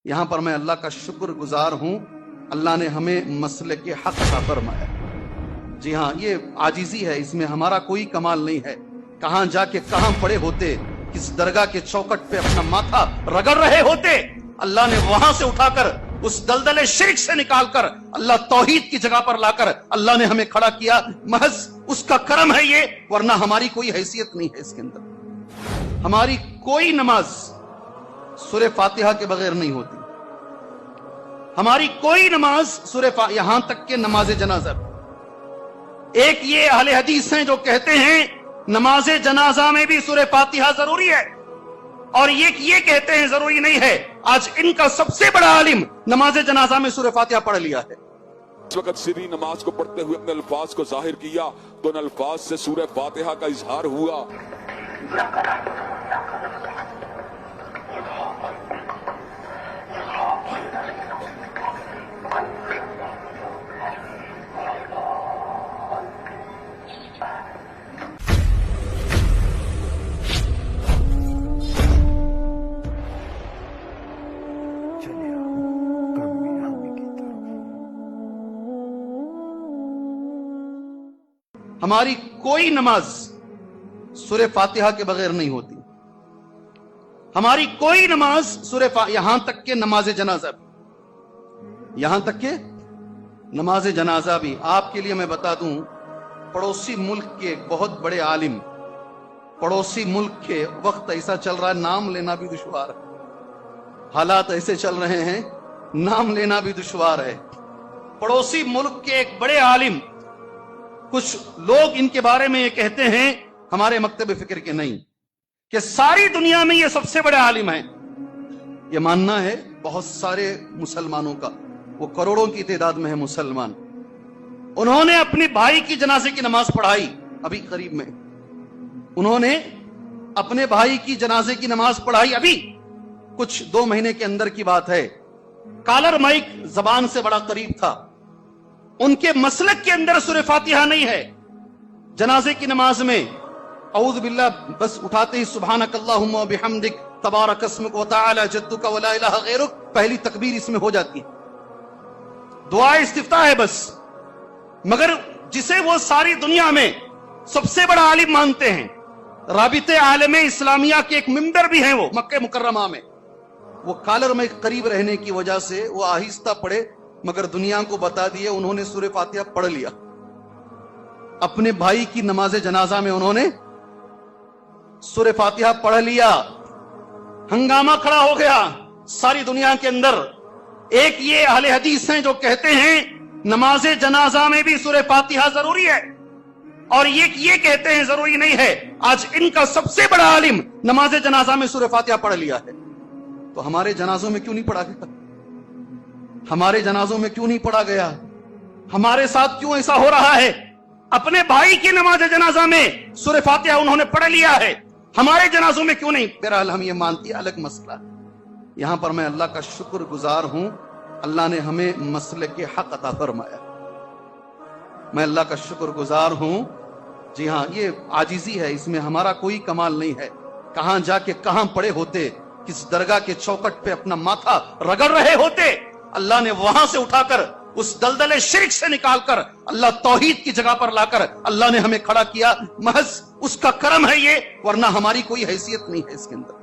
यहाँ पर मैं अल्लाह का शुक्रगुजार हूँ, अल्लाह ने हमें मसले के हक अता फरमाया। जी हाँ, ये आजिजी है, इसमें हमारा कोई कमाल नहीं है। कहाँ जाके कहाँ पड़े होते, किस दरगाह के चौकट पे अपना माथा रगड़ रहे होते, अल्लाह ने वहां से उठाकर उस दलदले शिर्क से निकालकर अल्लाह तौहीद की जगह पर लाकर अल्लाह ने हमें खड़ा किया। महज उसका करम है ये, वरना हमारी कोई हैसियत नहीं है इसके अंदर। हमारी कोई नमाज सूरह फातिहा के बगैर नहीं होती। हमारी कोई नमाज यहां तक के नमाज जनाजा। एक ये अहले हदीस हैं जो कहते हैं नमाज जनाजा में भी सूरह फातिहा जरूरी है, और ये कहते हैं जरूरी नहीं है। आज इनका सबसे बड़ा आलिम नमाज जनाजा में सूरह फातिहा पढ़ लिया है। इस वक्त सीधी नमाज को पढ़ते हुए अपने अल्फाज को जाहिर किया तो उन अल्फाज से सूरह फातिहा का इजहार हुआ। हमारी कोई नमाज सूरह फातिहा के बगैर नहीं होती। हमारी कोई नमाज यहां तक के नमाज जनाजा भी, यहां तक के नमाज जनाजा भी। आपके लिए मैं बता दूं, पड़ोसी मुल्क के बहुत बड़े आलिम, पड़ोसी मुल्क के वक्त ऐसा चल रहा है, नाम लेना भी दुश्वार है। हालात ऐसे चल रहे हैं, नाम लेना भी दुश्वार है। पड़ोसी मुल्क के एक बड़े आलिम, कुछ लोग इनके बारे में ये कहते हैं, हमारे मकतब फिक्र के नहीं, कि सारी दुनिया में ये सबसे बड़े आलिम हैं। ये मानना है बहुत सारे मुसलमानों का, वो करोड़ों की तादाद में है मुसलमान। उन्होंने अपनी भाई की जनाजे की नमाज पढ़ाई अभी करीब में, उन्होंने अपने भाई की जनाजे की नमाज पढ़ाई अभी कुछ 2 महीने के अंदर की बात है। कालर माइक जबान से बड़ा करीब था, उनके मसलक के अंदर सूरह फातिहा नहीं है। जनाजे की नमाज में औज़ु बिल्लाह बस उठाते ही सुब्हानकल्लाहुम्मा व बिहम्दिक तबारक अस्मुक व तआला जद्दुक व ला इलाहा गैरुक, पहली तकबीर इसमें हो जाती है, दुआ इस्तिफ्ताह है बस। मगर जिसे वो सारी दुनिया में सबसे बड़ा आलिम मानते हैं, राबिते आलमे इस्लामिया के एक मिंबर भी हैं वो मक्के मुकर्रमा में, वो कालर में करीब रहने की वजह से वो आहिस्ता पढ़े, मगर दुनिया को बता दिए उन्होंने सूरह फातिहा पढ़ लिया। अपने भाई की नमाज जनाजा में उन्होंने सूरह फातिहा पढ़ लिया। हंगामा खड़ा हो गया सारी दुनिया के अंदर। एक ये अहले हदीस हैं जो कहते हैं नमाज जनाजा में भी सूरह फातिहा जरूरी है, और ये कहते हैं जरूरी नहीं है। आज इनका सबसे बड़ा आलिम नमाज जनाजा में सूरह फातिहा पढ़ लिया है। तो हमारे जनाजों में क्यों नहीं पढ़ा गया? हमारे जनाजों में क्यों नहीं पढ़ा गया? हमारे साथ क्यों ऐसा हो रहा है? अपने भाई की नमाज जनाजा में सूरह फातिहा उन्होंने पढ़ लिया है, हमारे जनाजों में क्यों नहीं? बहरहाल हम ये मानती है, अलग मसला। यहां पर मैं अल्लाह का शुक्रगुजार हूं, अल्लाह ने हमें मसले के हक अता फरमाया। मैं अल्लाह का शुक्रगुजार हूं। जी हाँ, ये आजिजी है, इसमें हमारा कोई कमाल नहीं है। कहां जाके कहां पड़े होते, किस दरगाह के चौकट पे अपना माथा रगड़ रहे होते, अल्लाह ने वहां से उठाकर उस दलदले शिर्क से निकालकर अल्लाह तौहीद की जगह पर लाकर अल्लाह ने हमें खड़ा किया। महज उसका करम है ये, वरना हमारी कोई हैसियत नहीं है इसके अंदर।